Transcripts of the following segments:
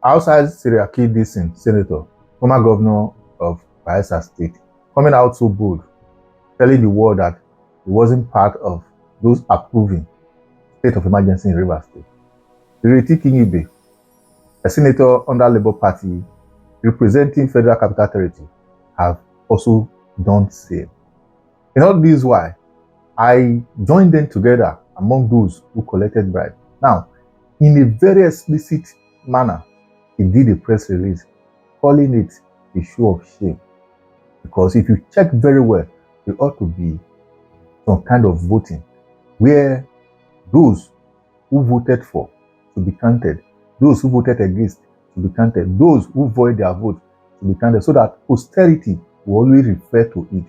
Outside Ireti Distance, Senator, former governor of Bayelsa State, coming out so bold, telling the world that he wasn't part of those approving state of emergency in Rivers State. Ireti Kingibe, a senator under Labour Party representing Federal Capital Territory, have also done the same. In all this why, I joined them together among those who collected bribes. Now, in a very explicit manner, he did a press release calling it a show of shame. Because if you check very well, there ought to be some kind of voting where those who voted for should be counted, those who voted against should be counted, those who void their vote should be counted, so that posterity will always refer to it.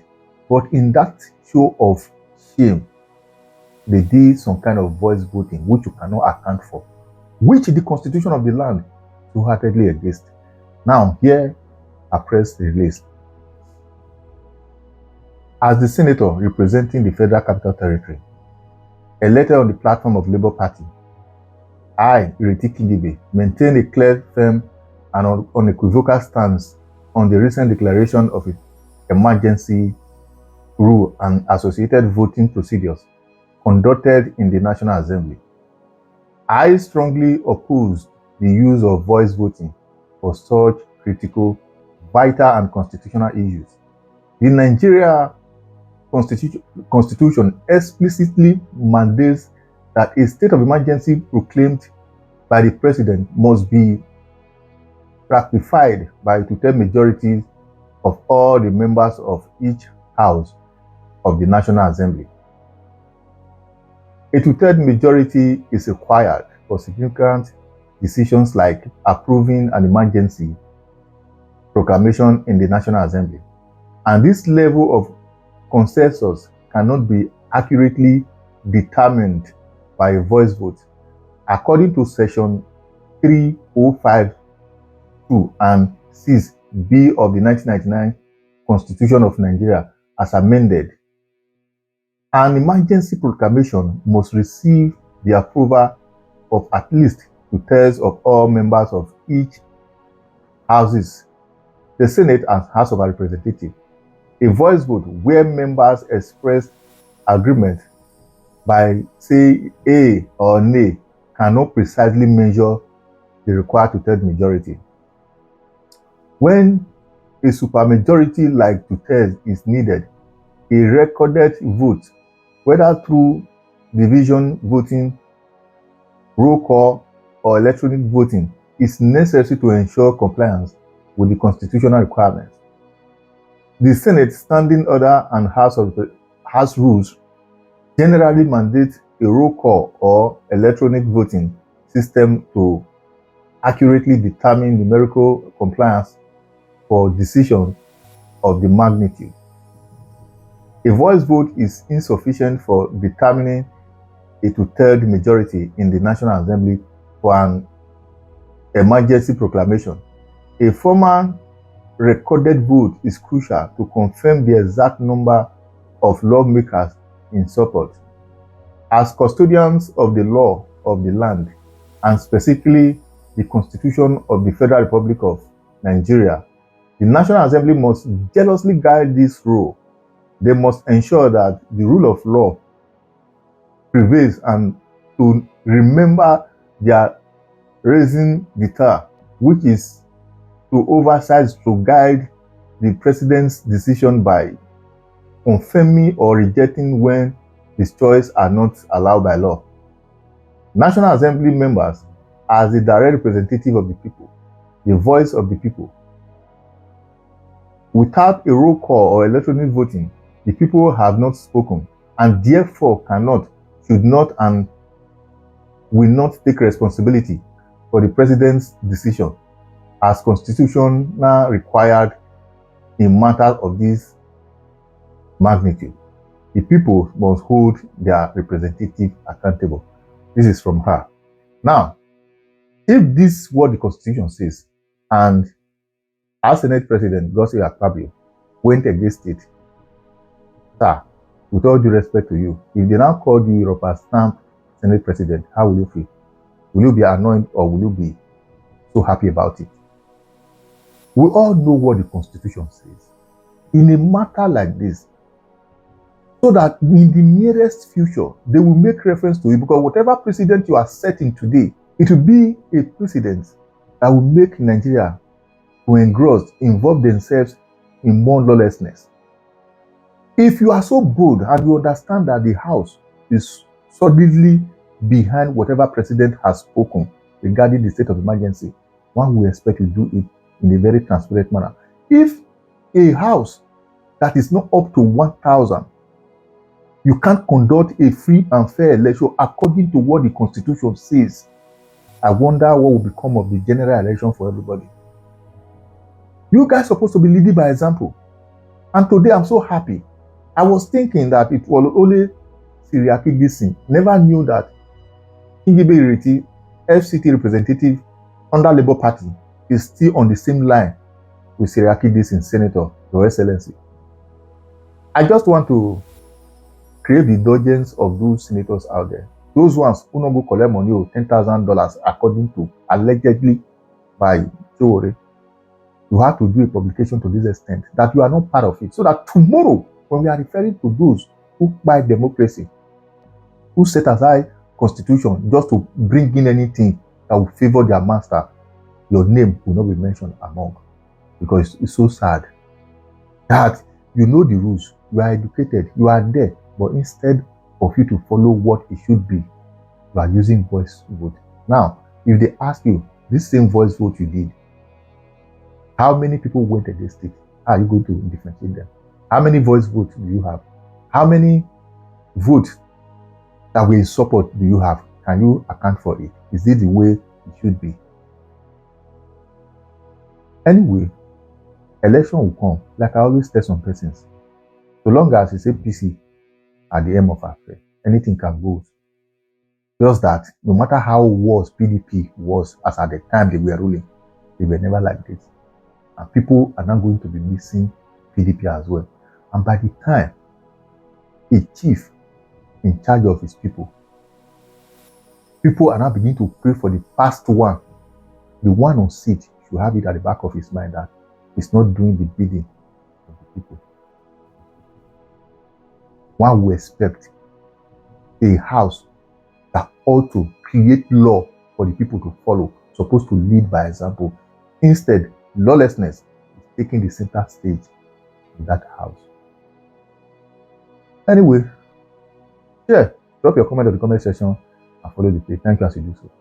But in that show of shame, they did some kind of voice voting, which you cannot account for, which the constitution of the land wholeheartedly against. Now, here a press release. As the senator representing the Federal Capital Territory, elected on the platform of Labour Party, I, Ireti Kingibe, maintain a clear, firm, and unequivocal stance on the recent declaration of emergency rule and associated voting procedures conducted in the National Assembly. I strongly oppose the use of voice voting for such critical, vital, and constitutional issues. The Nigeria Constitution explicitly mandates that a state of emergency proclaimed by the president must be ratified by a two-thirds majority of all the members of each house of the National Assembly. A two-thirds majority is required for significant decisions like approving an emergency proclamation in the National Assembly. And this level of consensus cannot be accurately determined by a voice vote. According to section 3052 and 6B of the 1999 Constitution of Nigeria as amended, an emergency proclamation must receive the approval of at least two-thirds of all members of each houses, the Senate and House of Representatives. A voice vote where members express agreement by say A or nay cannot precisely measure the required two-thirds majority. When a supermajority like two-thirds is needed, a recorded vote, whether through division voting, roll call, or electronic voting, is necessary to ensure compliance with the constitutional requirements. The Senate Standing Order and House rules generally mandate a roll call or electronic voting system to accurately determine numerical compliance for decisions of the magnitude. A voice vote is insufficient for determining a two-thirds majority in the National Assembly for an emergency proclamation. A formal recorded vote is crucial to confirm the exact number of lawmakers in support. As custodians of the law of the land, and specifically the Constitution of the Federal Republic of Nigeria, the National Assembly must jealously guide this role. They must ensure that the rule of law prevails and to remember their raison d'etre, which is to oversight to guide the president's decision by confirming or rejecting when his choices are not allowed by law. National Assembly members are the direct representative of the people, the voice of the people. Without a roll call or electronic voting, the people have not spoken and therefore cannot, should not, and will not take responsibility for the president's decision as constitutional required in matters of this magnitude. The people must hold their representative accountable. This is from her. Now, if this is what the Constitution says, and our Senate President, Godswill Akpabio, went against it, sir, with all due respect to you, if they now called you rubber stamp Senate President, how will you feel? Will you be annoyed or will you be so happy about it. We all know what the Constitution says. In a matter like this, so that in the nearest future, they will make reference to it, because whatever precedent you are setting today, it will be a precedent that will make Nigeria to involve themselves in more lawlessness. If you are so bold and you understand that the House is solidly behind whatever president has spoken regarding the state of emergency, one will expect to do it in a very transparent manner. If a House that is not up to 1,000, you can't conduct a free and fair election according to what the Constitution says, I wonder what will become of the general election for everybody. You guys are supposed to be leading by example. And today I'm so happy. I was thinking that it was only Ireti Distance. Never knew that Kingibe Ireti, FCT representative under Labour Party, is still on the same line with Ireti Distance, Senator, Your Excellency. I just want to create the indulgence of those senators out there. Those ones who don't go collect money of $10,000 according to allegedly by Chore. You have to do a publication to this extent that you are not part of it, so that tomorrow, when we are referring to those who buy democracy, who set aside constitution just to bring in anything that will favor their master, your name will not be mentioned among. Because it's so sad that you know the rules, you are educated, you are there, but instead of you to follow what it should be, you are using voice vote. Now, if they ask you, this same voice vote you did, how many people went against it? How are you going to differentiate them? How many voice votes do you have? How many votes that were in support do you have? Can you account for it? Is this the way it should be? Anyway, election will come. Like I always tell some persons, so long as it's APC at the end of our prayer, anything can go. Just that no matter how worse PDP was as at the time they were ruling, they were never like this. And people are now going to be missing PDP as well. And by the time a chief in charge of his people are now beginning to pray for the past one. The one on seat should have it at the back of his mind that he's not doing the bidding of the people. One will expect a house that ought to create law for the people to follow, supposed to lead by example. Instead, lawlessness is taking the center stage in that house. Anyway, drop your comment in the comment section and follow the page. Thank you as you do so.